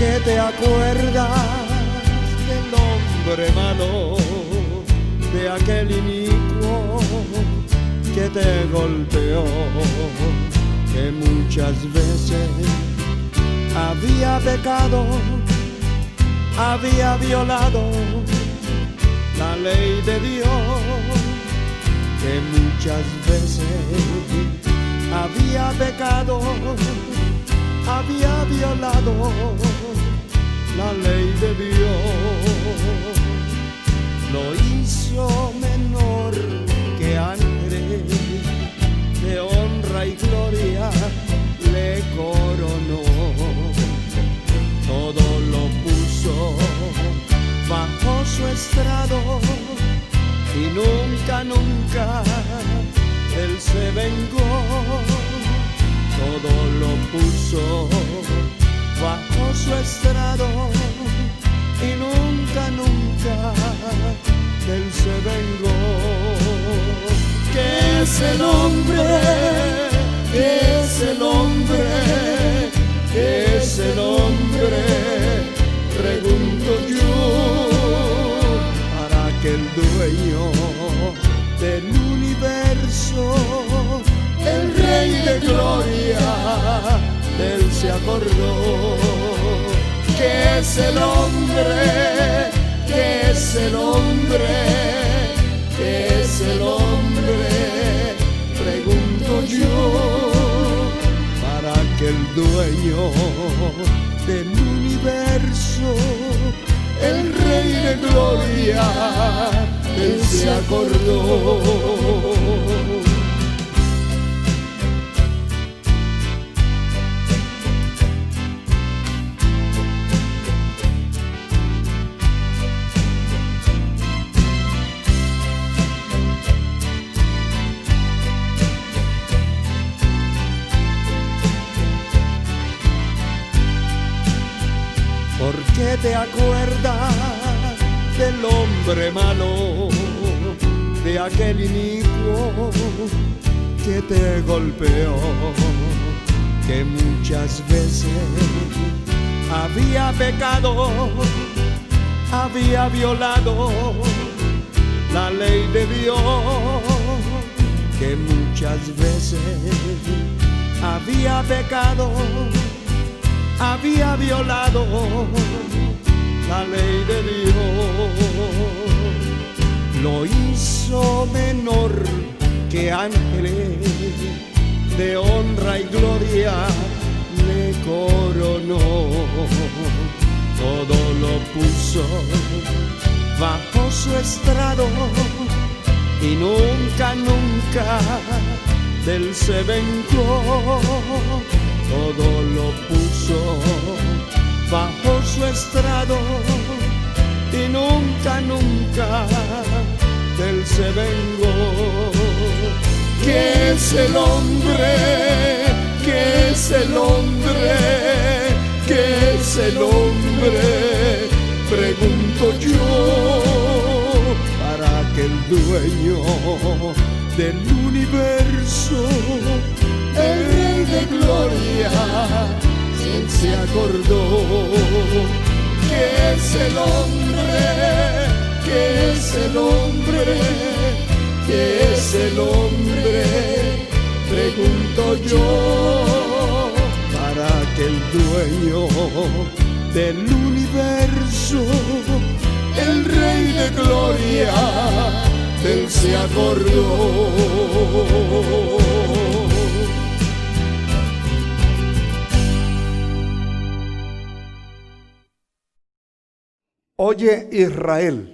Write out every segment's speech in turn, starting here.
qué te acuerdas del hombre malo, de aquel inicuo que te golpeó, que muchas veces había pecado, había violado la ley de Dios, que muchas veces había pecado, había violado la ley de Dios. Lo hizo menor que ángeles, de honra y gloria le coronó. Todo lo puso bajo su estrado y nunca, nunca él se vengó. Todo lo puso bajo su estrado y nunca, nunca él se vengó. ¿Qué es el hombre? ¿Qué es el hombre? ¿Qué es el hombre? Pregunto yo, para que el dueño del universo, el Rey de gloria, de él se acordó. ¿Qué es el hombre? ¿Qué es el hombre? ¿Qué es el hombre? Pregunto yo, para que el dueño del universo, el Rey de gloria, él se acordó. ¿Por qué te acuerdas del hombre malo, de aquel inicuo que te golpeó, que muchas veces había pecado, había violado la ley de Dios, que muchas veces había pecado, había violado la ley de Dios. Lo hizo menor que ángeles, de honra y gloria le coronó. Todo lo puso bajo su estrado y nunca, nunca de él se vengó. Todo lo puso bajo su estrado y nunca, nunca de él se vengó. ¿Qué es el hombre? ¿Qué es el hombre? ¿Qué es el hombre? Pregunto yo, para que el dueño del universo, el Rey de gloria, él se acordó. ¿Qué es el hombre? ¿Qué es el hombre? ¿Qué es el hombre? Pregunto yo, para que el dueño del universo, el Rey de gloria, él se acordó. Oye Israel,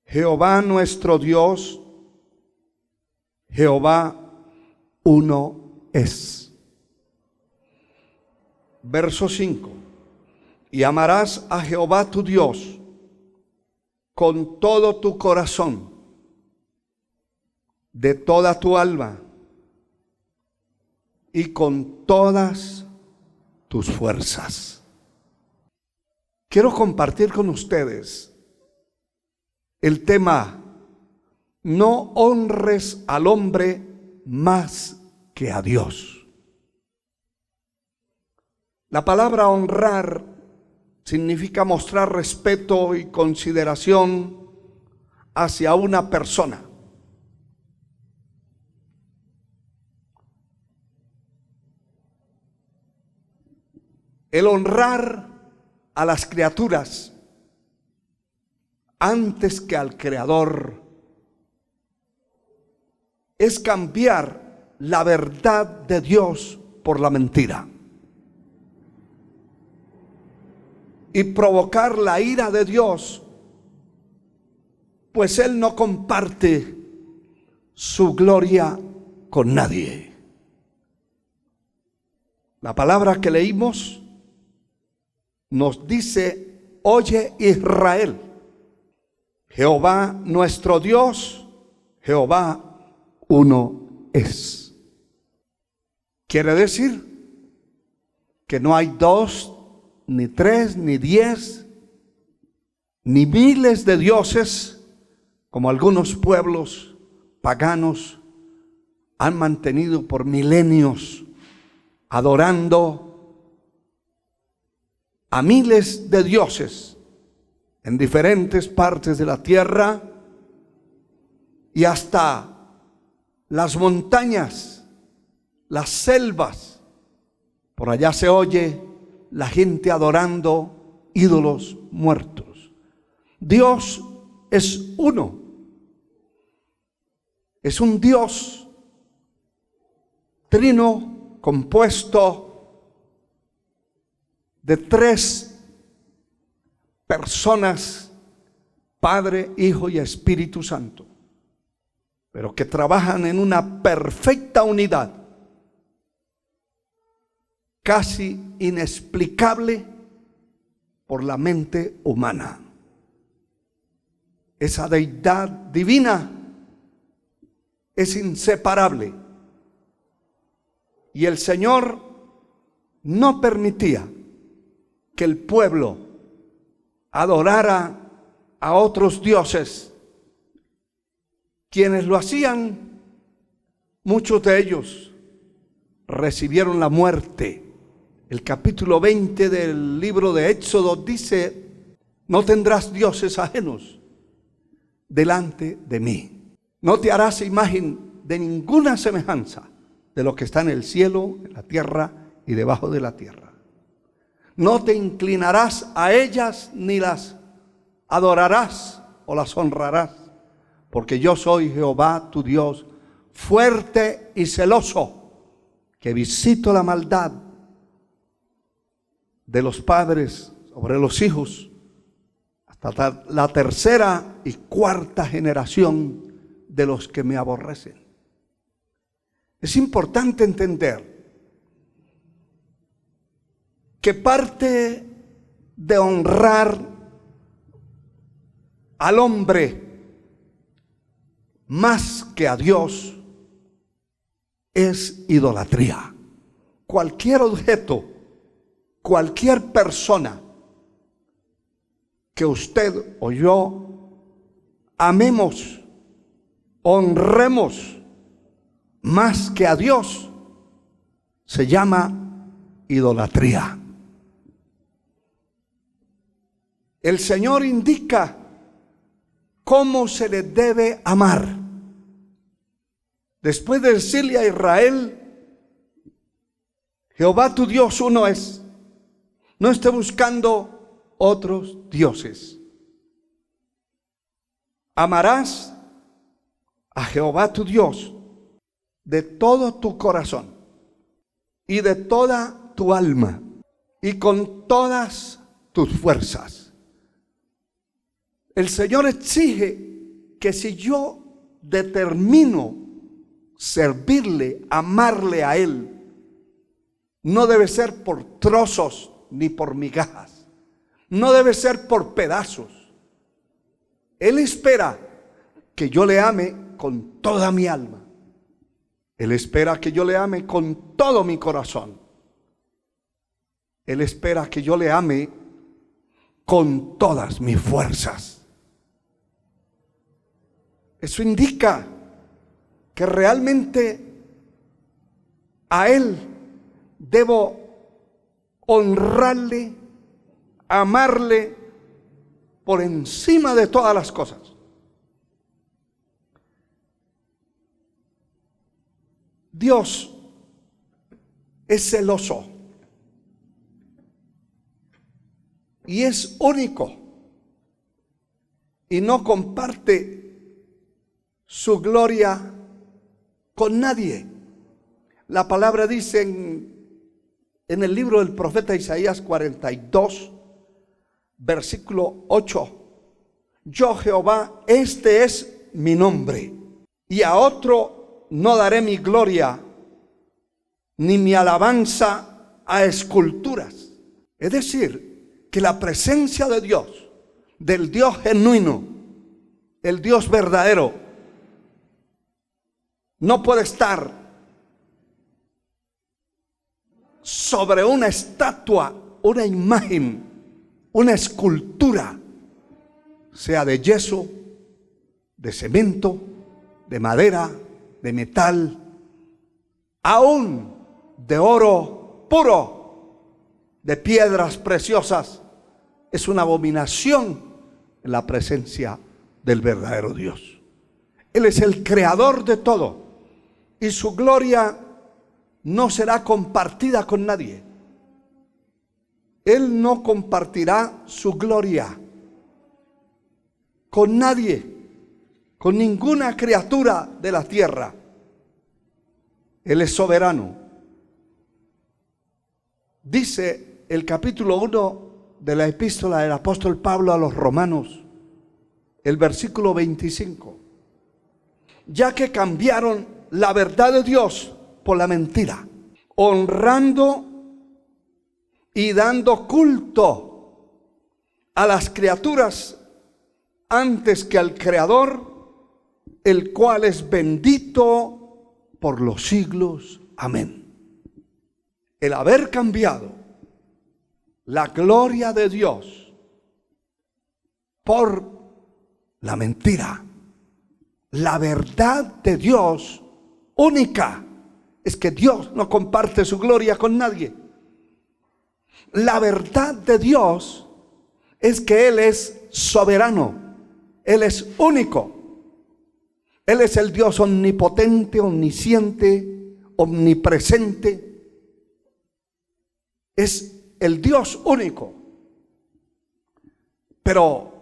Jehová nuestro Dios, Jehová uno es. Verso 5. Y amarás a Jehová tu Dios con todo tu corazón, de toda tu alma y con todas tus fuerzas. Quiero compartir con ustedes el tema: no honres al hombre más que a Dios. La palabra honrar significa mostrar respeto y consideración hacia una persona. El honrar a las criaturas antes que al Creador es cambiar la verdad de Dios por la mentira y provocar la ira de Dios, pues Él no comparte su gloria con nadie. La palabra que leímos nos dice: oye Israel, Jehová nuestro Dios, Jehová uno es. Quiere decir que no hay dos, ni tres, ni 10, ni miles de dioses, como algunos pueblos paganos han mantenido por milenios, adorando a miles de dioses en diferentes partes de la tierra, y hasta las montañas, las selvas, por allá se oye la gente adorando ídolos muertos. Dios es uno, es un Dios trino compuesto de 3 personas, Padre, Hijo y Espíritu Santo, pero que trabajan en una perfecta unidad, casi inexplicable por la mente humana. Esa deidad divina es inseparable, y el Señor no permitía que el pueblo adorara a otros dioses. Quienes lo hacían, muchos de ellos recibieron la muerte. El capítulo 20 del libro de Éxodo dice: no tendrás dioses ajenos delante de mí. No te harás imagen de ninguna semejanza de lo que está en el cielo, en la tierra y debajo de la tierra. No te inclinarás a ellas ni las adorarás o las honrarás, porque yo soy Jehová tu Dios, fuerte y celoso, que visito la maldad de los padres sobre los hijos hasta la 3ª y 4ª generación de los que me aborrecen. Es importante entender que parte de honrar al hombre más que a Dios es idolatría. Cualquier objeto, cualquier persona que usted o yo amemos, honremos más que a Dios, se llama idolatría. El Señor indica cómo se le debe amar. Después de decirle a Israel: Jehová tu Dios uno es, no esté buscando otros dioses. Amarás a Jehová tu Dios de todo tu corazón y de toda tu alma y con todas tus fuerzas. El Señor exige que si yo determino servirle, amarle a Él, no debe ser por trozos ni por migajas, no debe ser por pedazos. Él espera que yo le ame con toda mi alma. Él espera que yo le ame con todo mi corazón. Él espera que yo le ame con todas mis fuerzas. Eso indica que realmente a Él debo honrarle, amarle por encima de todas las cosas. Dios es celoso y es único y no comparte su gloria con nadie. La palabra dice en el libro del profeta Isaías 42, versículo 8: yo Jehová, este es mi nombre, y a otro no daré mi gloria, ni mi alabanza a esculturas. Es decir, que la presencia de Dios, del Dios genuino, el Dios verdadero, no puede estar sobre una estatua, una imagen, una escultura, sea de yeso, de cemento, de madera, de metal, aún de oro puro, de piedras preciosas. Es una abominación en la presencia del verdadero Dios. Él es el creador de todo y su gloria no será compartida con nadie. Él no compartirá su gloria con nadie, con ninguna criatura de la tierra. Él es soberano. Dice el capítulo 1 de la epístola del apóstol Pablo a los Romanos, el versículo 25: ya que cambiaron la verdad de Dios por la mentira, honrando y dando culto a las criaturas antes que al Creador, el cual es bendito por los siglos. Amén. El haber cambiado la gloria de Dios por la mentira. La verdad de Dios única es que Dios no comparte su gloria con nadie. La verdad de Dios es que Él es soberano, Él es único. Él es el Dios omnipotente, omnisciente, omnipresente. Es el Dios único. Pero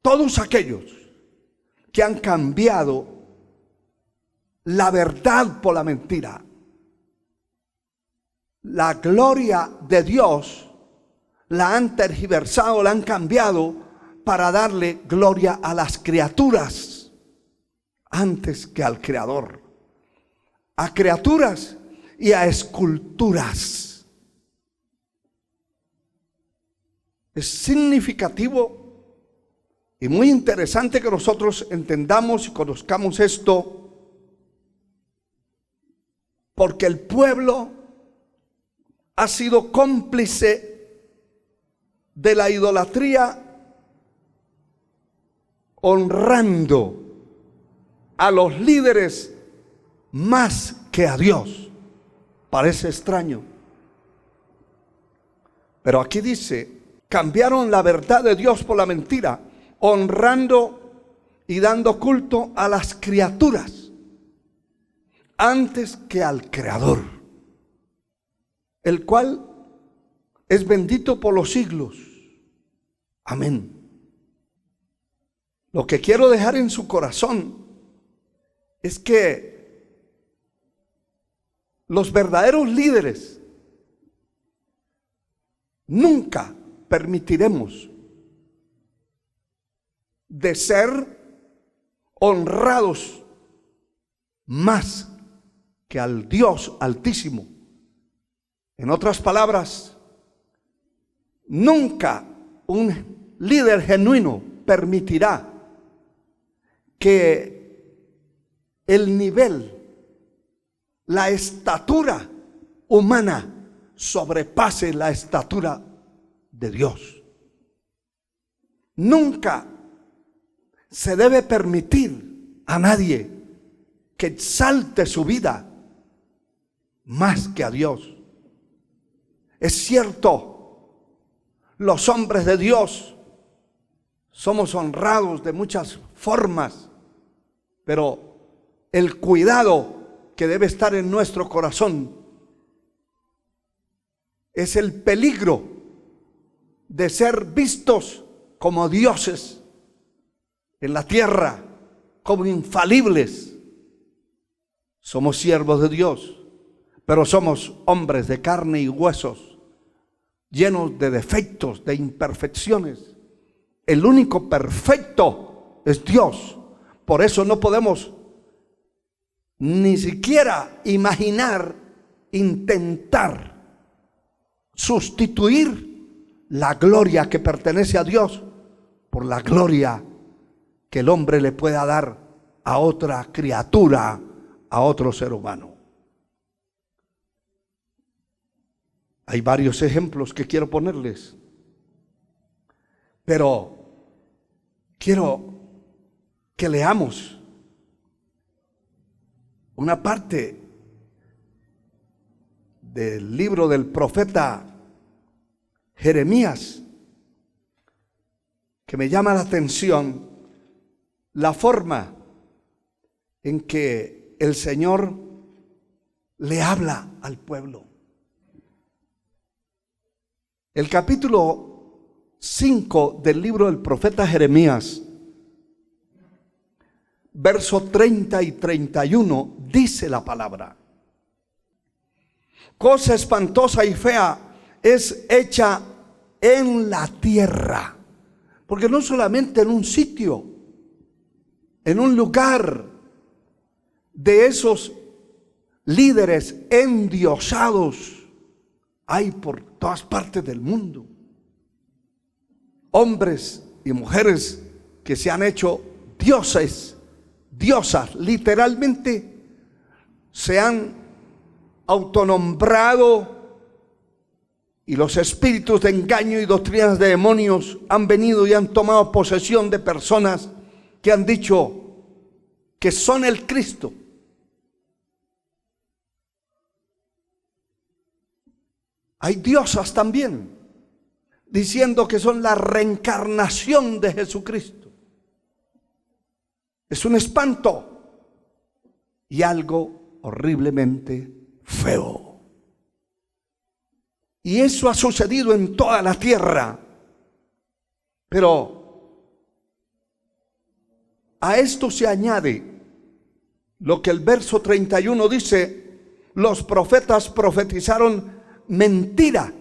todos aquellos que han cambiado la verdad por la mentira, la gloria de Dios la han tergiversado, la han cambiado para darle gloria a las criaturas antes que al Creador, a criaturas y a esculturas. Es significativo y muy interesante que nosotros entendamos y conozcamos esto, porque el pueblo ha sido cómplice de la idolatría, honrando a los líderes más que a Dios. Parece extraño, pero aquí dice: cambiaron la verdad de Dios por la mentira, honrando y dando culto a las criaturas antes que al Creador, el cual es bendito por los siglos. Amén. Lo que quiero dejar en su corazón es que los verdaderos líderes nunca permitiremos de ser honrados más que al Dios Altísimo. En otras palabras, nunca un líder genuino permitirá que el nivel, la estatura humana sobrepase la estatura de Dios. Nunca se debe permitir a nadie que exalte su vida más que a Dios. Es cierto, los hombres de Dios somos honrados de muchas formas, pero el cuidado que debe estar en nuestro corazón es el peligro de ser vistos como dioses en la tierra, como infalibles. Somos siervos de Dios, pero somos hombres de carne y huesos, llenos de defectos, de imperfecciones. El único perfecto es Dios. Por eso no podemos ni siquiera imaginar, intentar sustituir la gloria que pertenece a Dios por la gloria que el hombre le pueda dar a otra criatura, a otro ser humano. Hay varios ejemplos que quiero ponerles, pero quiero que leamos una parte del libro del profeta Jeremías, que me llama la atención la forma en que el Señor le habla al pueblo. El capítulo 5 del libro del profeta Jeremías, versos 30 y 31, dice la palabra: cosa espantosa y fea es hecha en la tierra. Porque no solamente en un sitio, en un lugar de esos líderes endiosados, hay por todas partes del mundo hombres y mujeres que se han hecho dioses, diosas, literalmente se han autonombrado, y los espíritus de engaño y doctrinas de demonios han venido y han tomado posesión de personas que han dicho que son el Cristo. Hay diosas también diciendo que son la reencarnación de Jesucristo. Es un espanto y algo horriblemente feo. Y eso ha sucedido en toda la tierra. Pero a esto se añade lo que el verso 31 dice: los profetas profetizaron mentira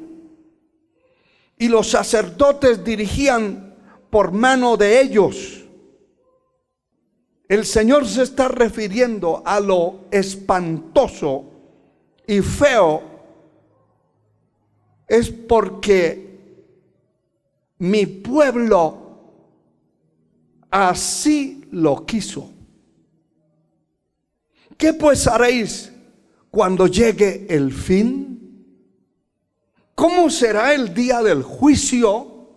y los sacerdotes dirigían por mano de ellos. El Señor se está refiriendo a lo espantoso y feo. Es porque mi pueblo así lo quiso. ¿Qué pues haréis cuando llegue el fin? ¿Cómo será el día del juicio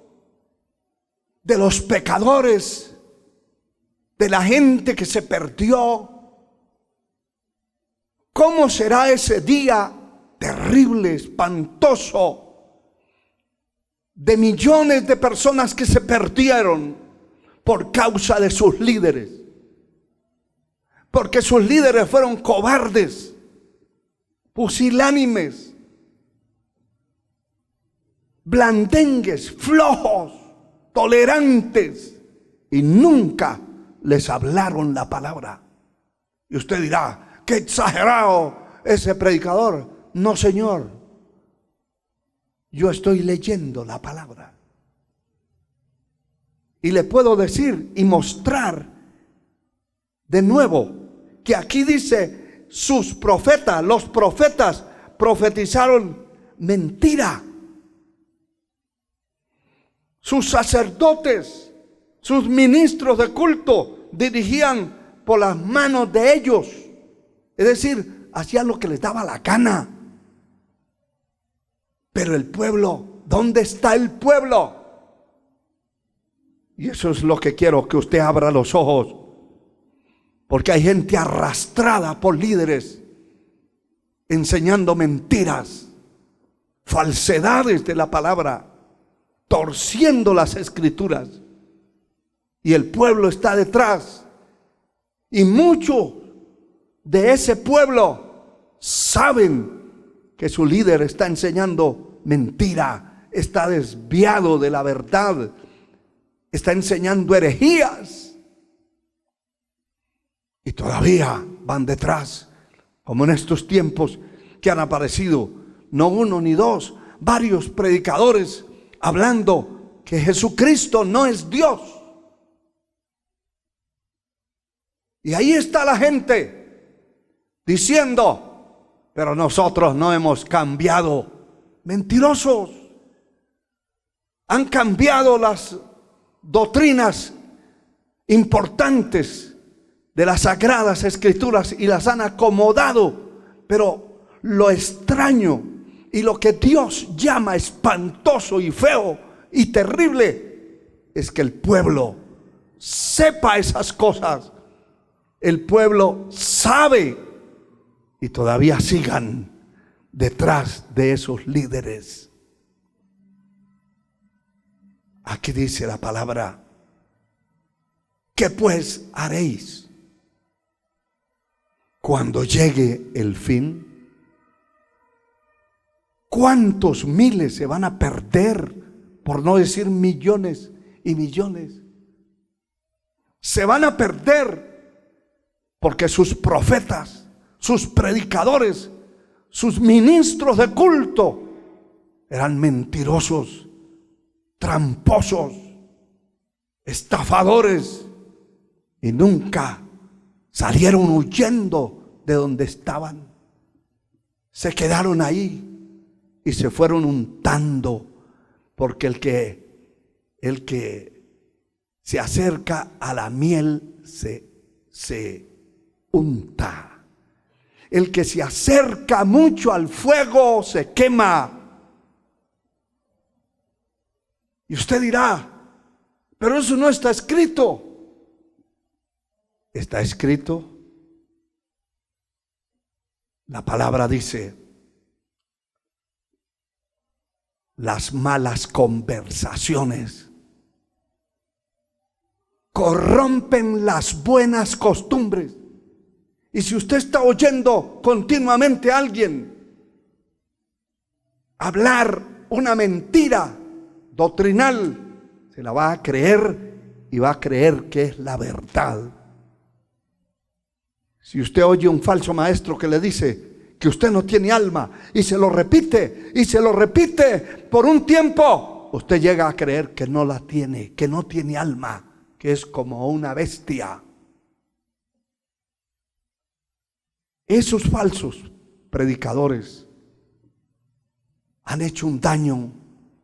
de los pecadores, de la gente que se perdió? ¿Cómo será ese día terrible, espantoso, de millones de personas que se perdieron por causa de sus líderes? Porque sus líderes fueron cobardes, pusilánimes, blandengues, flojos, tolerantes, y nunca les hablaron la palabra. Y usted dirá: qué exagerado ese predicador. No, señor, yo estoy leyendo la palabra y le puedo decir y mostrar de nuevo que aquí dice: sus profetas, los profetas profetizaron mentira. Sus sacerdotes, sus ministros de culto dirigían por las manos de ellos, es decir, hacían lo que les daba la gana. Pero el pueblo, ¿dónde está el pueblo? Y eso es lo que quiero que usted abra los ojos, porque hay gente arrastrada por líderes enseñando mentiras, falsedades de la palabra, torciendo las escrituras. Y el pueblo está detrás. Y muchos de ese pueblo saben que su líder está enseñando mentira, está desviado de la verdad, está enseñando herejías. Y todavía van detrás, como en estos tiempos que han aparecido, no uno ni dos, varios predicadores hablando que Jesucristo no es Dios. Y ahí está la gente diciendo, pero nosotros no hemos cambiado. Mentirosos. Han cambiado las doctrinas importantes de las sagradas escrituras y las han acomodado. Pero lo extraño y lo que Dios llama espantoso y feo y terrible es que el pueblo sepa esas cosas. El pueblo sabe y todavía sigan detrás de esos líderes. Aquí dice la palabra: ¿qué pues haréis cuando llegue el fin? ¿Cuántos miles se van a perder? Por no decir millones y millones. Se van a perder porque sus profetas, sus predicadores, sus ministros de culto eran mentirosos, tramposos, estafadores, y nunca salieron huyendo de donde estaban. Se quedaron ahí y se fueron untando, porque el que se acerca a la miel se unta. El que se acerca mucho al fuego se quema. Y usted dirá, pero eso no está escrito. Está escrito. La palabra dice: las malas conversaciones corrompen las buenas costumbres. Y si usted está oyendo continuamente a alguien hablar una mentira doctrinal, se la va a creer y va a creer que es la verdad. Si usted oye un falso maestro que le dice que usted no tiene alma y se lo repite por un tiempo, usted llega a creer que no la tiene, que no tiene alma, que es como una bestia. Esos falsos predicadores han hecho un daño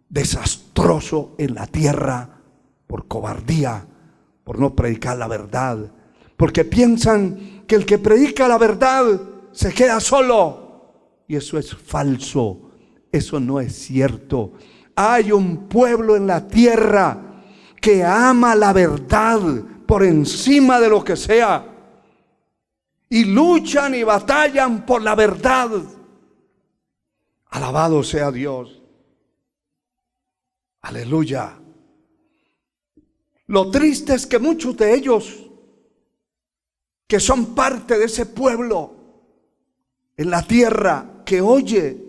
desastroso en la tierra por cobardía, por no predicar la verdad, porque piensan que el que predica la verdad se queda solo, y eso es falso, eso no es cierto. Hay un pueblo en la tierra que ama la verdad por encima de lo que sea, y luchan y batallan por la verdad. Alabado sea Dios. Aleluya. Lo triste es que muchos de ellos, que son parte de ese pueblo en la tierra, que oye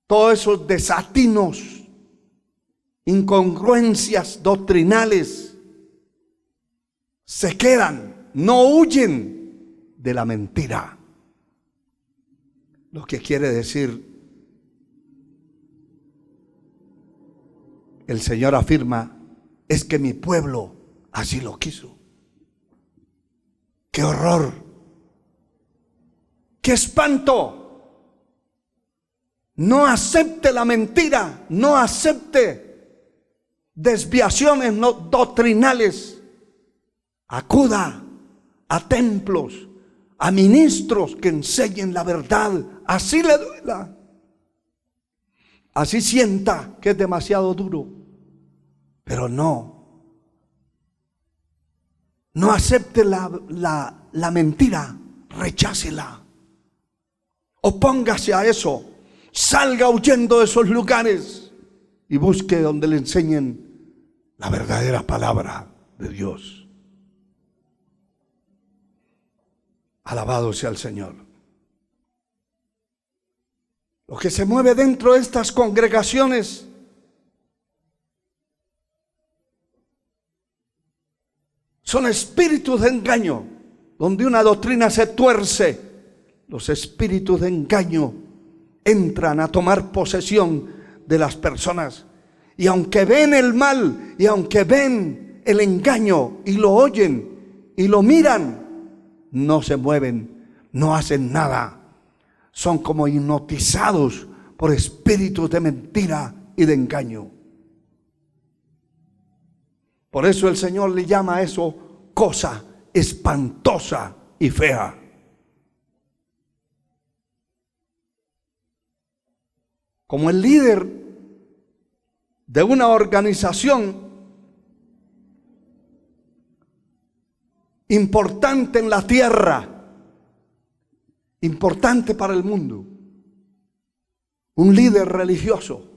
todos esos desatinos, incongruencias doctrinales, se quedan, no huyen de la mentira. Lo que quiere decir, el Señor afirma, es que mi pueblo así lo quiso. ¡Qué horror! ¡Qué espanto! No acepte la mentira, no acepte desviaciones doctrinales. Acuda a templos, a ministros que enseñen la verdad, así le duela, así sienta que es demasiado duro, pero no acepte la mentira, rechácela, opóngase a eso, salga huyendo de esos lugares y busque donde le enseñen la verdadera palabra de Dios. Alabado sea el Señor. Lo que se mueve dentro de estas congregaciones son espíritus de engaño, donde una doctrina se tuerce. Los espíritus de engaño entran a tomar posesión de las personas. Y aunque ven el mal, y aunque ven el engaño, y lo oyen, y lo miran, no se mueven, no hacen nada. Son como hipnotizados por espíritus de mentira y de engaño. Por eso el Señor le llama a eso cosa espantosa y fea. Como el líder de una organización importante en la tierra, importante para el mundo, un líder religioso,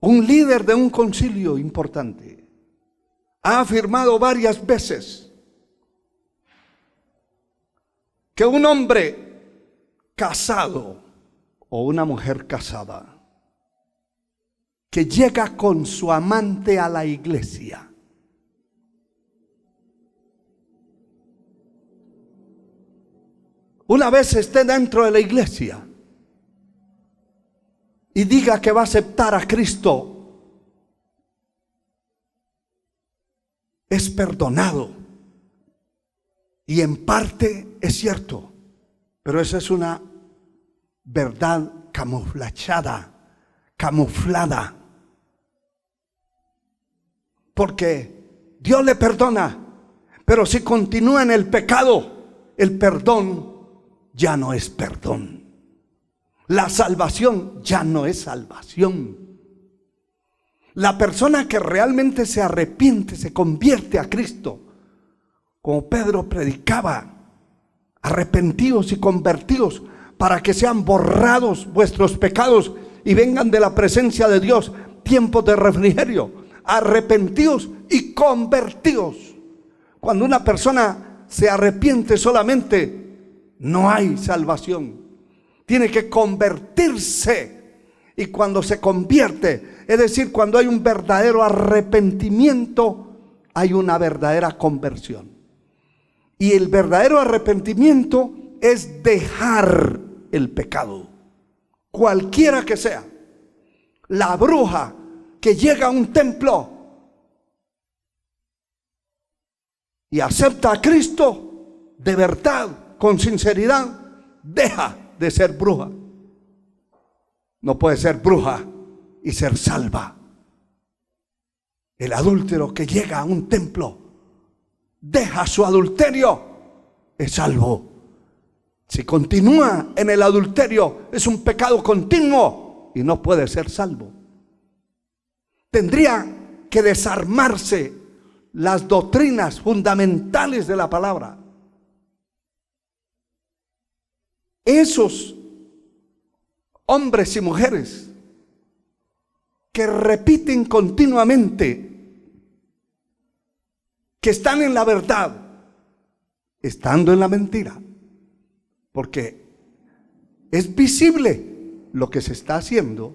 un líder de un concilio importante, ha afirmado varias veces que un hombre casado o una mujer casada que llega con su amante a la iglesia, una vez esté dentro de la iglesia y diga que va a aceptar a Cristo, es perdonado. Y en parte es cierto, pero esa es una verdad camuflada. Porque Dios le perdona, pero si continúa en el pecado, el perdón ya no es perdón. La salvación ya no es salvación. La persona que realmente se arrepiente, se convierte a Cristo, como Pedro predicaba, arrepentidos y convertidos para que sean borrados vuestros pecados y vengan de la presencia de Dios tiempos de refrigerio. Arrepentidos y convertidos. Cuando una persona se arrepiente solamente, no hay salvación. Tiene que convertirse. Y cuando se convierte, es decir, cuando hay un verdadero arrepentimiento, hay una verdadera conversión. Y el verdadero arrepentimiento es dejar el pecado, cualquiera que sea. La bruja que llega a un templo y acepta a Cristo de verdad, con sinceridad, deja de ser bruja. No puede ser bruja y ser salva. El adúltero que llega a un templo, deja su adulterio, es salvo. Si continúa en el adulterio, es un pecado continuo y no puede ser salvo. Tendría que desarmarse las doctrinas fundamentales de la palabra. Esos hombres y mujeres que repiten continuamente que están en la verdad, estando en la mentira, porque es visible lo que se está haciendo,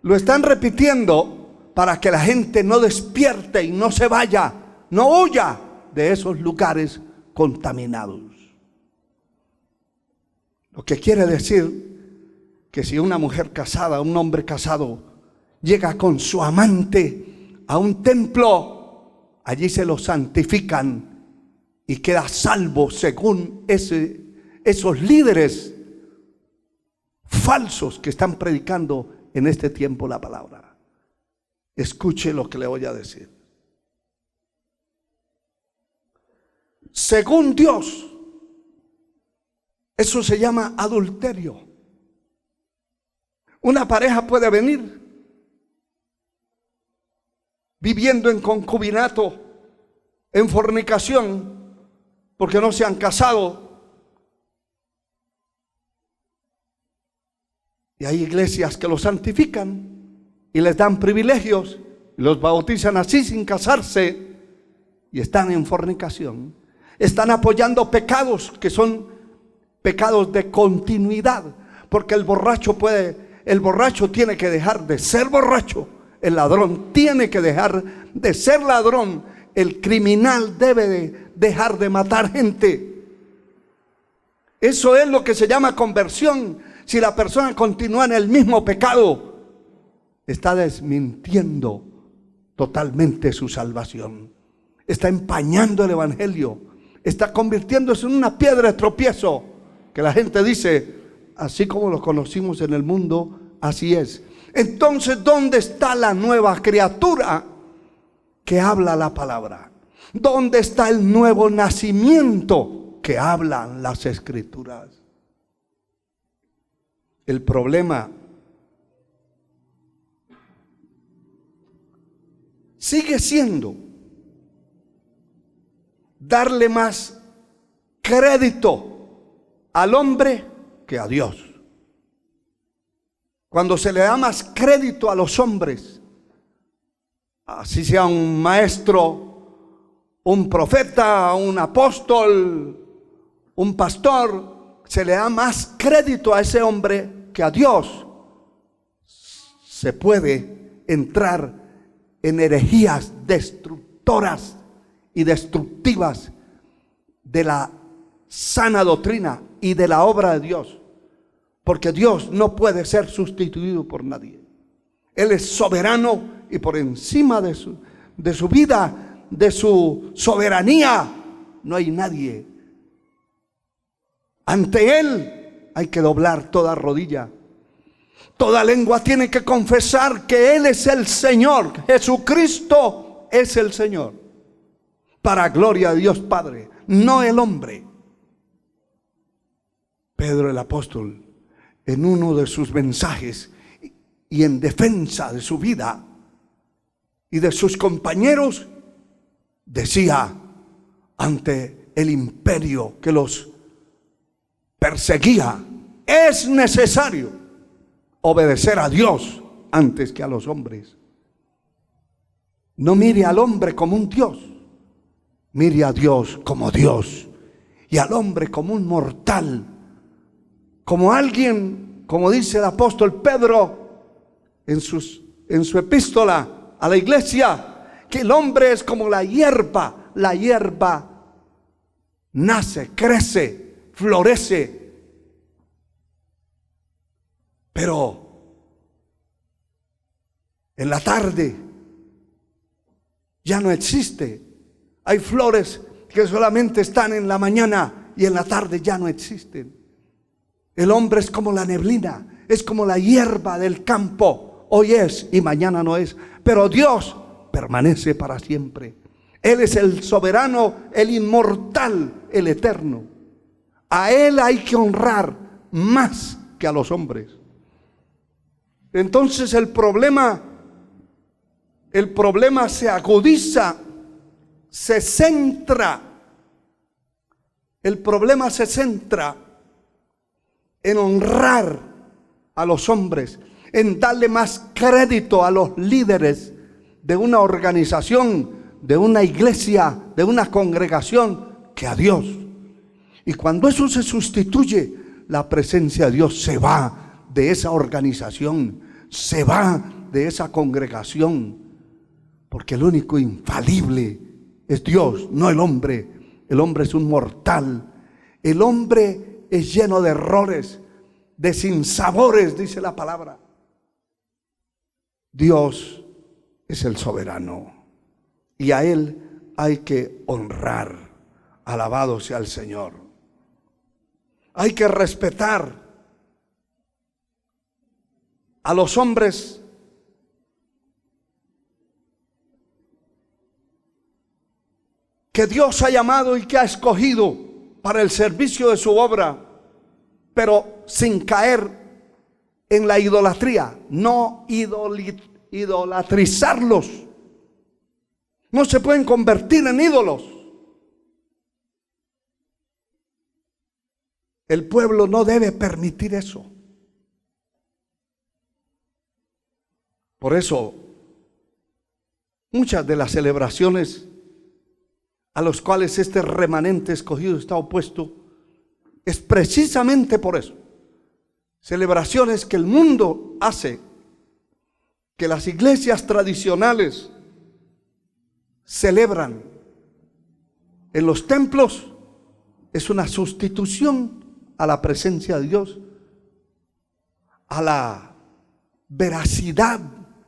lo están repitiendo para que la gente no despierte y no se vaya, no huya de esos lugares contaminados. Lo que quiere decir que si una mujer casada, un hombre casado, llega con su amante a un templo, allí se lo santifican y queda salvo según esos líderes falsos que están predicando en este tiempo la palabra. Escuche lo que le voy a decir. Según Dios, eso se llama adulterio. Una pareja puede venir viviendo en concubinato, en fornicación, porque no se han casado. Y hay iglesias que los santifican y les dan privilegios, y los bautizan así sin casarse, y están en fornicación. Están apoyando pecados que son pecados de continuidad, porque el borracho tiene que dejar de ser borracho, el ladrón tiene que dejar de ser ladrón, el criminal debe de dejar de matar gente. Eso es lo que se llama conversión. Si la persona continúa en el mismo pecado, está desmintiendo totalmente su salvación, está empañando el evangelio, está convirtiéndose en una piedra de tropiezo, que la gente dice, así como lo conocimos en el mundo, así es. Entonces, ¿dónde está la nueva criatura que habla la palabra? ¿Dónde está el nuevo nacimiento que hablan las escrituras? El problema sigue siendo darle más crédito al hombre que a Dios. Cuando se le da más crédito a los hombres, así sea un maestro, un profeta, un apóstol, un pastor, se le da más crédito a ese hombre que a Dios, se puede entrar en herejías destructoras y destructivas de la sana doctrina y de la obra de Dios, porque Dios no puede ser sustituido por nadie. Él es soberano, y por encima de su vida, de su soberanía, no hay nadie. Ante Él hay que doblar toda rodilla. Toda lengua tiene que confesar que Él es el Señor. Jesucristo es el Señor, para gloria de Dios Padre, no el hombre. Pedro el apóstol, en uno de sus mensajes y en defensa de su vida y de sus compañeros, decía ante el imperio que los perseguía: es necesario obedecer a Dios antes que a los hombres. No mire al hombre como un Dios, mire a Dios como Dios, y al hombre como un mortal, como alguien, como dice el apóstol Pedro en su epístola a la iglesia, que el hombre es como la hierba nace, crece, florece, pero en la tarde ya no existe. Hay flores que solamente están en la mañana y en la tarde ya no existen. El hombre es como la neblina, es como la hierba del campo. Hoy es y mañana no es, pero Dios permanece para siempre. Él es el soberano, el inmortal, el eterno. A Él hay que honrar más que a los hombres. Entonces el problema se agudiza, se centra. El problema se centra en honrar a los hombres, en darle más crédito a los líderes de una organización, de una iglesia, de una congregación, que a Dios. Y cuando eso se sustituye, la presencia de Dios se va de esa organización, se va de esa congregación, porque el único infalible es Dios, no el hombre. El hombre es un mortal, el hombre es lleno de errores, de sinsabores, dice la palabra. Dios es el soberano y a Él hay que honrar. Alabado sea el Señor. Hay que respetar a los hombres que Dios ha llamado y que ha escogido para el servicio de su obra, pero sin caer en la idolatría, no idolatrizarlos. No se pueden convertir en ídolos. El pueblo no debe permitir eso. Por eso, muchas de las celebraciones a las cuales este remanente escogido está opuesto, es precisamente por eso. Celebraciones que el mundo hace, que las iglesias tradicionales celebran en los templos, es una sustitución a la presencia de Dios, a la veracidad,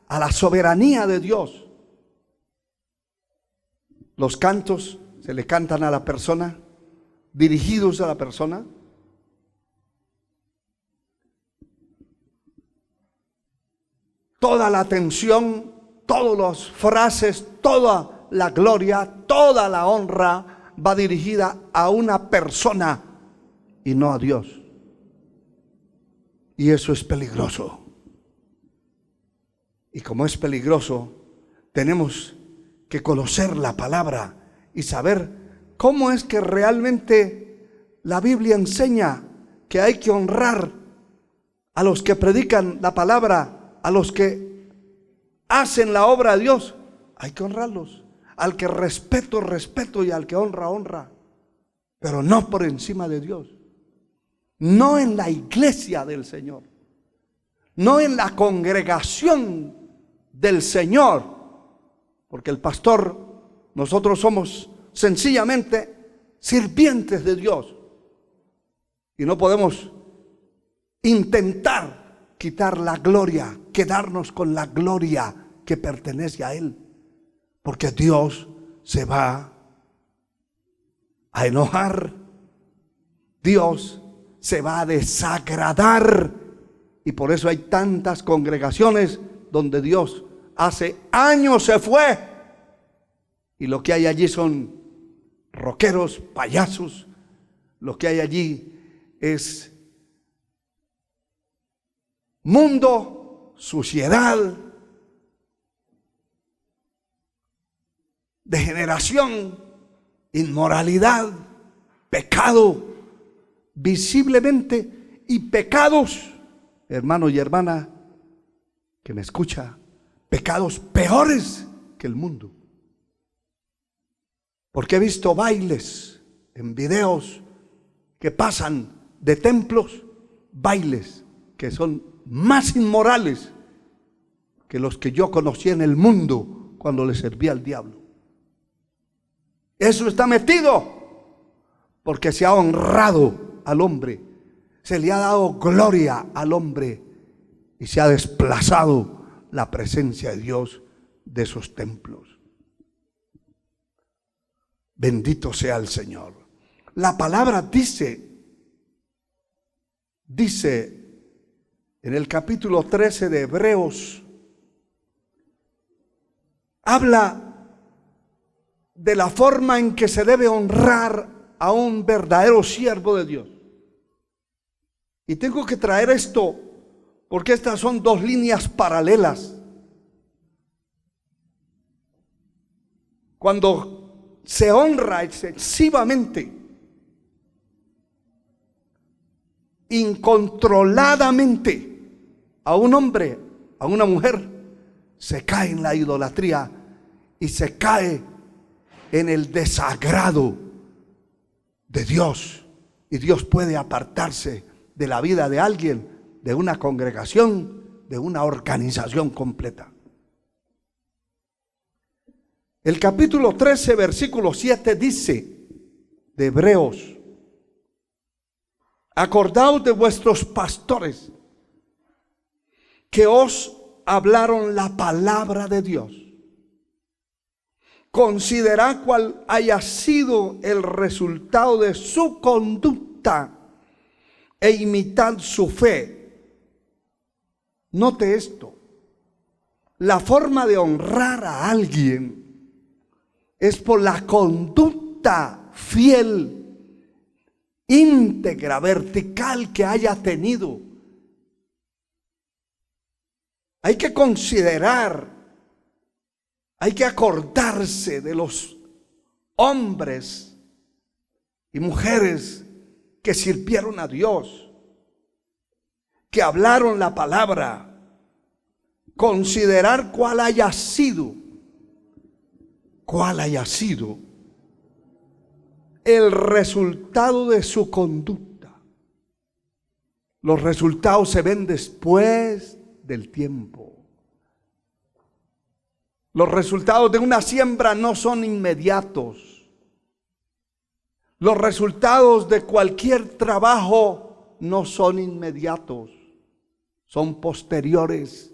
a la soberanía de Dios. Los cantos se le cantan a la persona, dirigidos a la persona. Toda la atención, todas las frases, toda la gloria, toda la honra va dirigida a una persona y no a Dios. Y eso es peligroso. Y como es peligroso, tenemos que conocer la palabra y saber cómo es que realmente la Biblia enseña que hay que honrar a los que predican la palabra, a los que hacen la obra de Dios. Hay que honrarlos. Al que respeto, respeto, y al que honra, honra. Pero no por encima de Dios. No en la iglesia del Señor. No en la congregación del Señor. Porque el pastor, nosotros somos sencillamente sirvientes de Dios. Y no podemos intentar quitar la gloria, quedarnos con la gloria que pertenece a Él. Porque Dios se va a enojar. Dios se va a desagradar. Y por eso hay tantas congregaciones donde Dios hace años se fue. Y lo que hay allí son rockeros, payasos. Lo que hay allí es mundo, suciedad, degeneración, inmoralidad, pecado, visiblemente, y pecados, hermano y hermana que me escucha, pecados peores que el mundo. Porque he visto bailes en videos que pasan de templos, bailes que son más inmorales que los que yo conocí en el mundo cuando le servía al diablo. Eso está metido porque se ha honrado al hombre, se le ha dado gloria al hombre y se ha desplazado la presencia de Dios de esos templos. Bendito sea el Señor. La palabra dice en el capítulo 13 de Hebreos, habla de la forma en que se debe honrar a un verdadero siervo de Dios. Y tengo que traer esto porque estas son dos líneas paralelas. Cuando se honra excesivamente, incontroladamente a un hombre, a una mujer, se cae en la idolatría y se cae en el desagrado de Dios. Y Dios puede apartarse de la vida de alguien, de una congregación, de una organización completa. El capítulo 13, versículo 7 dice de Hebreos: acordaos de vuestros pastores que os hablaron la palabra de Dios. Considerad cuál haya sido el resultado de su conducta e imitad su fe. Note esto: la forma de honrar a alguien es por la conducta fiel, íntegra, vertical que haya tenido. Hay que considerar, hay que acordarse de los hombres y mujeres que sirvieron a Dios, que hablaron la palabra, considerar cuál haya sido el resultado de su conducta. Los resultados se ven después del tiempo. Los resultados de una siembra no son inmediatos. Los resultados de cualquier trabajo no son inmediatos, son posteriores.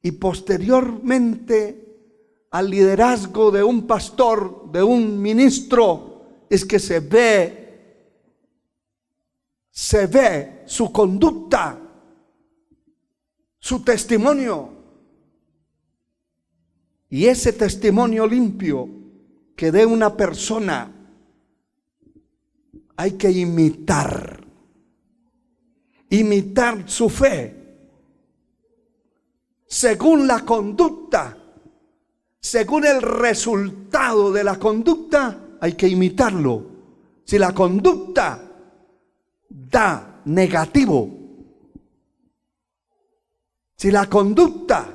Y posteriormente al liderazgo de un pastor, de un ministro, es que se ve su conducta, su testimonio. Y ese testimonio limpio que dé una persona hay que imitar su fe. Según la conducta, según el resultado de la conducta, hay que imitarlo. Si la conducta da negativo, si la conducta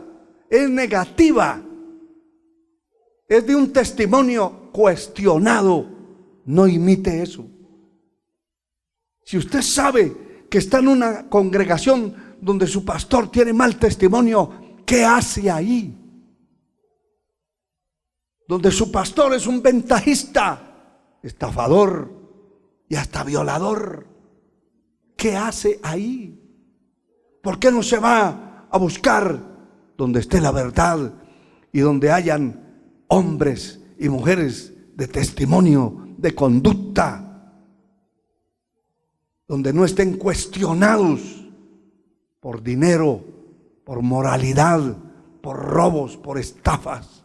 es negativa, es de un testimonio cuestionado, no imite eso. Si usted sabe que está en una congregación donde su pastor tiene mal testimonio, ¿qué hace ahí? Donde su pastor es un ventajista, estafador y hasta violador, ¿qué hace ahí? ¿Por qué no se va a buscar donde esté la verdad y donde hayan hombres y mujeres de testimonio, de conducta, donde no estén cuestionados por dinero, por moralidad, por robos, por estafas,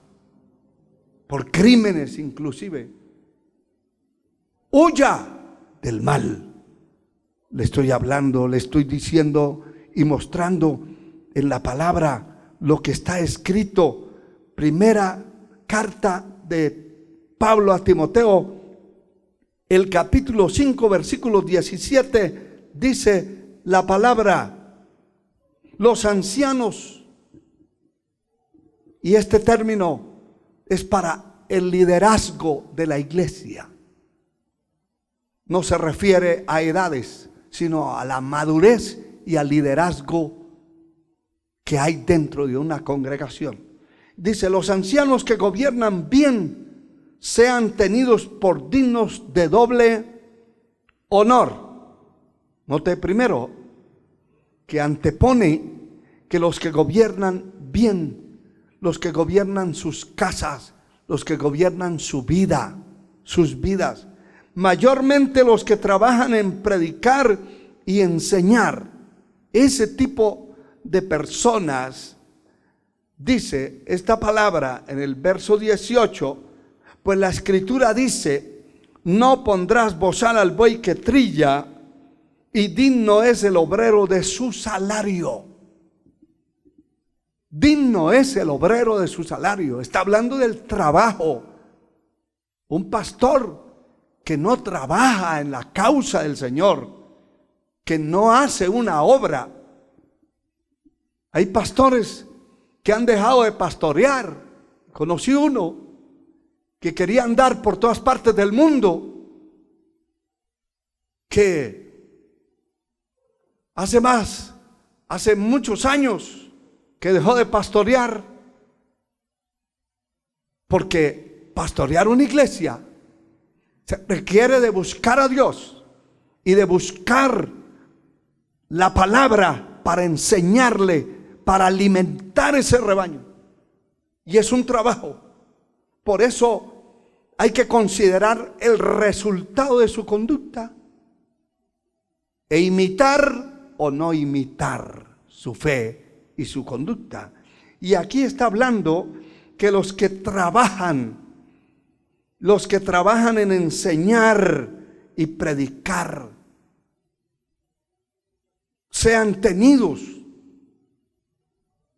por crímenes inclusive? Huya del mal. Le estoy hablando, le estoy diciendo y mostrando en la palabra lo que está escrito. Primera carta de Pablo a Timoteo, el capítulo 5, versículo 17, dice la palabra: los ancianos, y este término es para el liderazgo de la iglesia. No se refiere a edades, sino a la madurez y al liderazgo que hay dentro de una congregación. Dice: los ancianos que gobiernan bien sean tenidos por dignos de doble honor. Note primero que antepone que los que gobiernan bien, los que gobiernan sus casas, los que gobiernan su vida, sus vidas, mayormente los que trabajan en predicar y enseñar. Ese tipo de personas, dice esta palabra en el verso 18, pues la escritura dice: no pondrás bozal al buey que trilla, y digno es el obrero de su salario. Digno es el obrero de su salario. Está hablando del trabajo. Un pastor que no trabaja en la causa del Señor, que no hace una obra. Hay pastores que han dejado de pastorear. Conocí uno que quería andar por todas partes del mundo, que hace muchos años que dejó de pastorear, porque pastorear una iglesia se requiere de buscar a Dios y de buscar la palabra para enseñarle, para alimentar ese rebaño. Y es un trabajo. Por eso hay que considerar el resultado de su conducta e imitar o no imitar su fe y su conducta. Y aquí está hablando que los que trabajan en enseñar y predicar, sean tenidos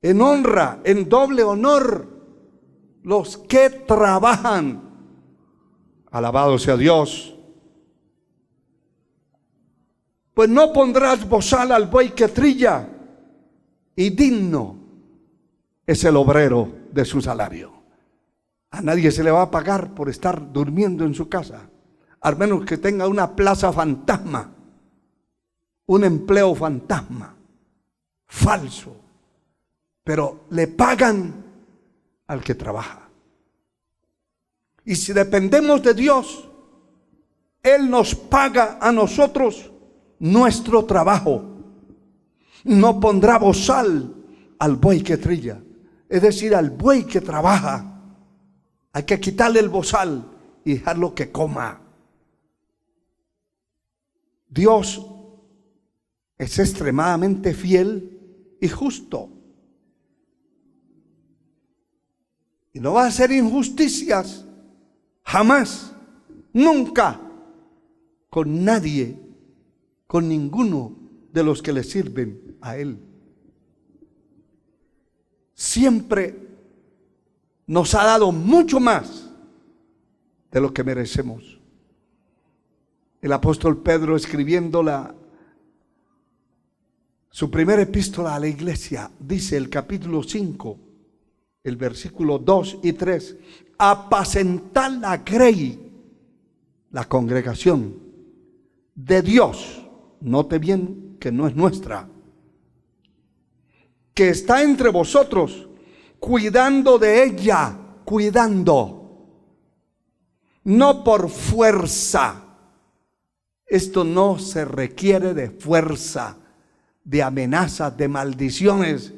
en honra, en doble honor. Los que trabajan, alabado sea Dios. Pues no pondrás bozal al buey que trilla, y digno es el obrero de su salario. A nadie se le va a pagar por estar durmiendo en su casa, al menos que tenga una plaza fantasma, un empleo fantasma, falso. Pero le pagan al que trabaja. Y si dependemos de Dios, Él nos paga a nosotros nuestro trabajo. No pondrá bozal al buey que trilla, es decir, al buey que trabaja. Hay que quitarle el bozal y dejarlo que coma. Dios es extremadamente fiel y justo. Y no va a hacer injusticias jamás, nunca, con nadie, con ninguno de los que le sirven a Él. Siempre nos ha dado mucho más de lo que merecemos. El apóstol Pedro, escribiendo su primera epístola a la iglesia, dice el capítulo 5, el versículo 2 y 3, apacentad la grey, la congregación de Dios, note bien que no es nuestra, que está entre vosotros, cuidando de ella, cuidando, no por fuerza. Esto no se requiere de fuerza, de amenazas, de maldiciones.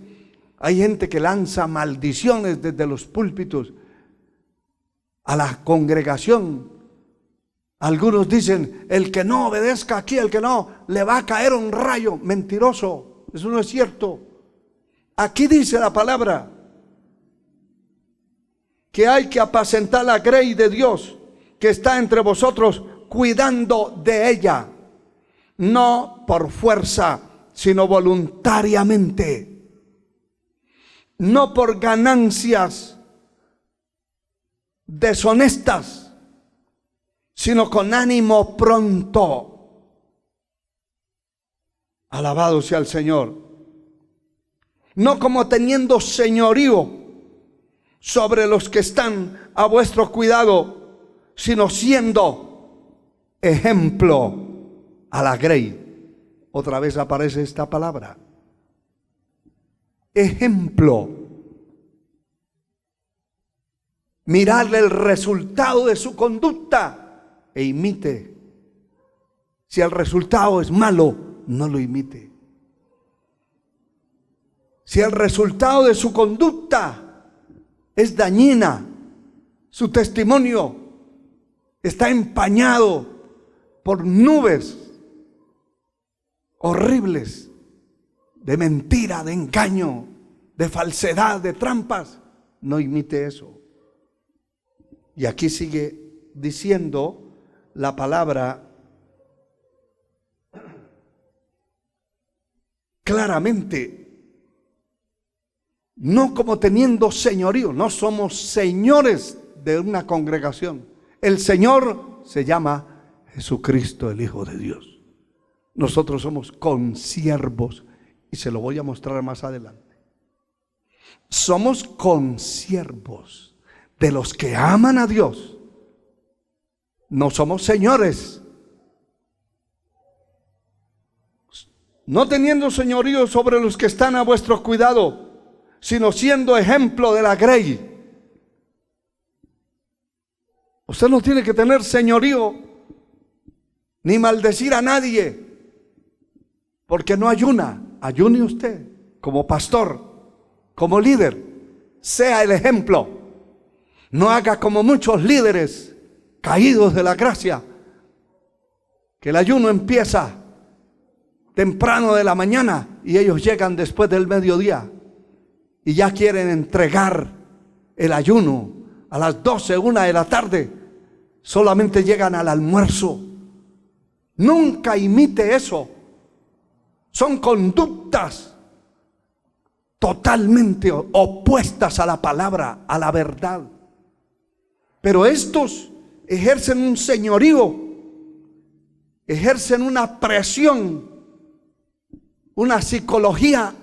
Hay gente que lanza maldiciones desde los púlpitos a la congregación. Algunos dicen, el que no obedezca aquí, el que no, le va a caer un rayo. Mentiroso, eso no es cierto. Aquí dice la palabra que hay que apacentar la grey de Dios que está entre vosotros, cuidando de ella, no por fuerza, sino voluntariamente. No por ganancias deshonestas, sino con ánimo pronto. Alabado sea el Señor. No como teniendo señorío sobre los que están a vuestro cuidado, sino siendo ejemplo a la grey. Otra vez aparece esta palabra. Ejemplo. Mirarle el resultado de su conducta e imite. Si el resultado es malo, no lo imite. Si el resultado de su conducta es dañina, su testimonio está empañado por nubes horribles de mentira, de engaño, de falsedad, de trampas, no imite eso. Y aquí sigue diciendo la palabra claramente, no como teniendo señorío, no somos señores de una congregación. El Señor se llama Jesucristo, el Hijo de Dios. Nosotros somos consiervos y se lo voy a mostrar más adelante. Somos consiervos de los que aman a Dios. No somos señores. No teniendo señorío sobre los que están a vuestro cuidado, sino siendo ejemplo de la grey. Usted no tiene que tener señorío ni maldecir a nadie, porque no ayuna. Ayune usted como pastor, como líder. Sea el ejemplo. No haga como muchos líderes caídos de la gracia, que el ayuno empieza temprano de la mañana y ellos llegan después del mediodía y ya quieren entregar el ayuno a las 12, 1 de la tarde. Solamente llegan al almuerzo. Nunca imite eso. Son conductas totalmente opuestas a la palabra, a la verdad. Pero estos ejercen un señorío, ejercen una presión, una psicología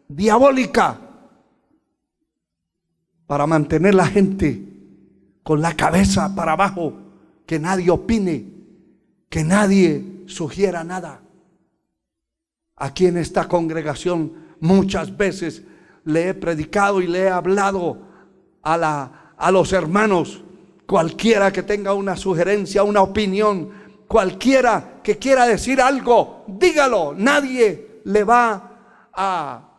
diabólica para mantener la gente con la cabeza para abajo, que nadie opine, que nadie sugiera nada. Aquí en esta congregación muchas veces le he predicado y le he hablado a los hermanos. Cualquiera que tenga una sugerencia, una opinión, cualquiera que quiera decir algo, dígalo. Nadie le va a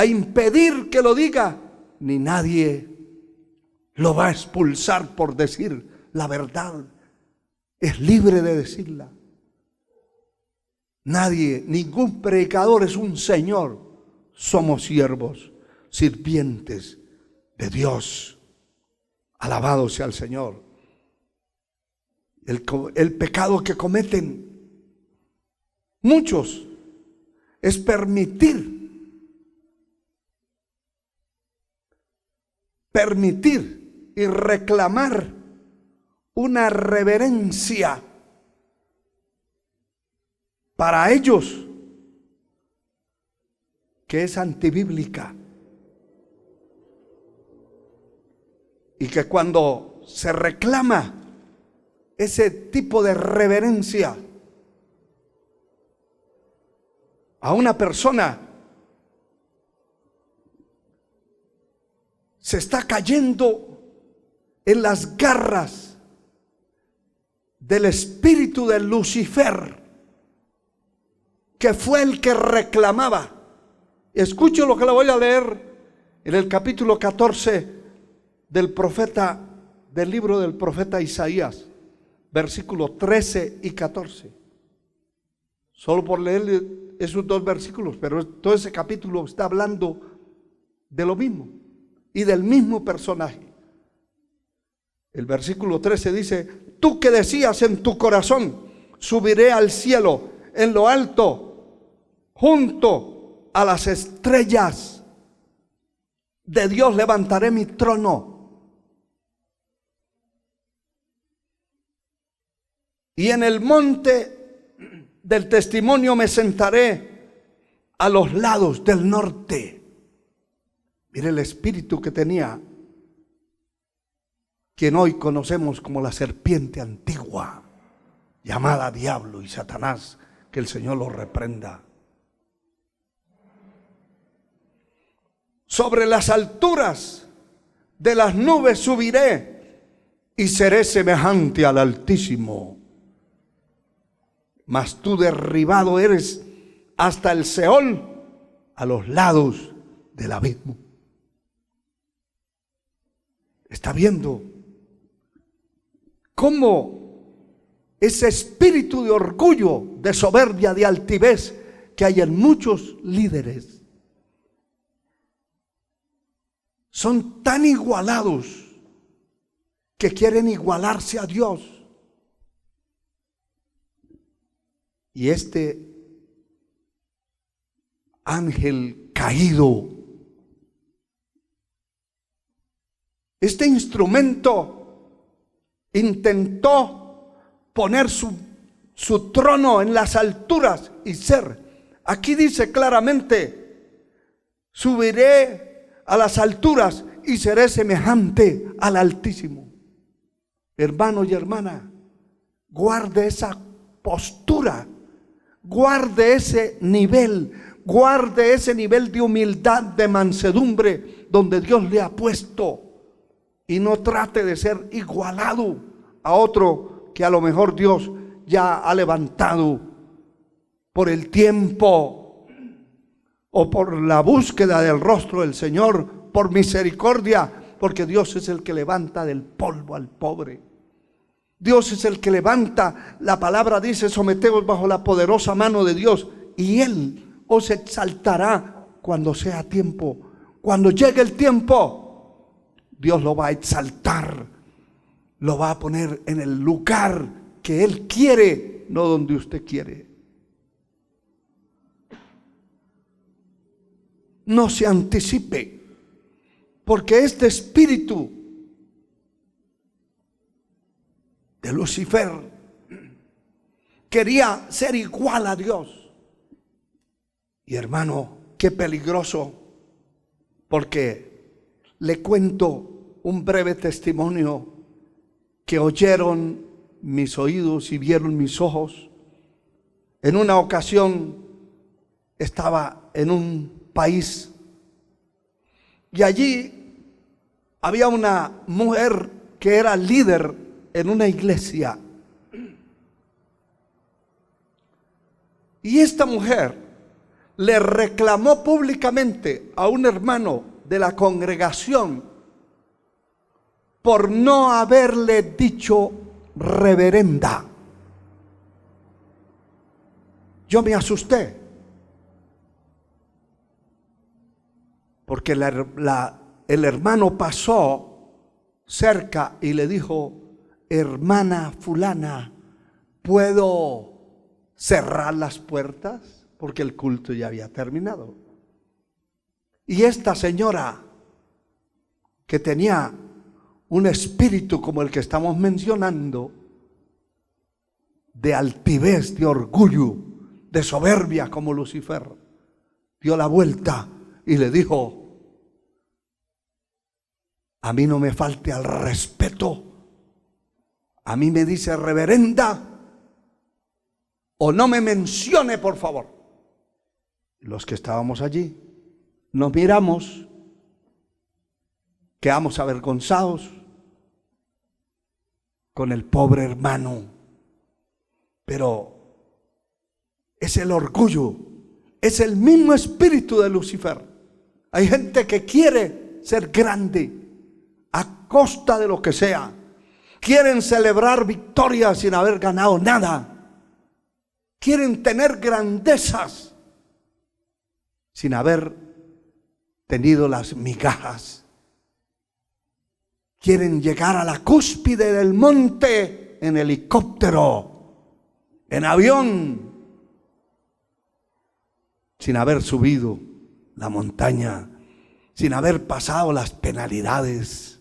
impedir que lo diga, ni nadie lo va a expulsar por decir la verdad. Es libre de decirla. Nadie, ningún predicador es un señor. Somos siervos, sirvientes de Dios. Alabado sea el Señor. El pecado que cometen muchos es permitir y reclamar una reverencia para ellos que es antibíblica, y que cuando se reclama ese tipo de reverencia a una persona, se está cayendo en las garras del espíritu de Lucifer, que fue el que reclamaba. Escuche lo que le voy a leer en el capítulo 14 del libro del profeta Isaías, versículos 13 y 14. Solo por leer esos dos versículos, pero todo ese capítulo está hablando de lo mismo y del mismo personaje. El versículo 13 dice: tú que decías en tu corazón, subiré al cielo, en lo alto, junto a las estrellas de Dios levantaré mi trono, y en el monte del testimonio me sentaré a los lados del norte. Mire el espíritu que tenía quien hoy conocemos como la serpiente antigua, llamada Diablo y Satanás, que el Señor lo reprenda. Sobre las alturas de las nubes subiré y seré semejante al Altísimo. Mas tú derribado eres hasta el Seol, a los lados del abismo. Está viendo cómo ese espíritu de orgullo, de soberbia, de altivez que hay en muchos líderes, son tan igualados que quieren igualarse a Dios. Y este ángel caído, este instrumento, intentó poner su trono en las alturas y ser. Aquí dice claramente: subiré a las alturas y seré semejante al Altísimo. Hermano y hermana, guarde esa postura, guarde ese nivel de humildad, de mansedumbre donde Dios le ha puesto, y no trate de ser igualado a otro que a lo mejor Dios ya ha levantado por el tiempo o por la búsqueda del rostro del Señor, por misericordia, porque Dios es el que levanta del polvo al pobre. Dios es el que levanta. La palabra dice: someteos bajo la poderosa mano de Dios, y Él os exaltará cuando sea tiempo. Cuando llegue el tiempo, Dios lo va a exaltar, lo va a poner en el lugar que Él quiere, no donde usted quiere. No se anticipe, porque este espíritu de Lucifer quería ser igual a Dios. Y hermano, qué peligroso, porque le cuento un breve testimonio que oyeron mis oídos y vieron mis ojos. En una ocasión estaba en un país y allí había una mujer que era líder en una iglesia. Y esta mujer le reclamó públicamente a un hermano de la congregación por no haberle dicho reverenda. Yo me asusté, porque el hermano pasó cerca y le dijo: hermana fulana, ¿puedo cerrar las puertas? Porque el culto ya había terminado. Y esta señora, que tenía un espíritu como el que estamos mencionando, de altivez, de orgullo, de soberbia como Lucifer, dio la vuelta y le dijo: a mí no me falte al respeto, a mí me dice reverenda o no me mencione, por favor. Los que estábamos allí nos miramos, quedamos avergonzados con el pobre hermano. Pero es el orgullo, es el mismo espíritu de Lucifer. Hay gente que quiere ser grande a costa de lo que sea. Quieren celebrar victorias sin haber ganado nada. Quieren tener grandezas sin haber tenido las migajas. Quieren llegar a la cúspide del monte en helicóptero, en avión, sin haber subido la montaña, sin haber pasado las penalidades.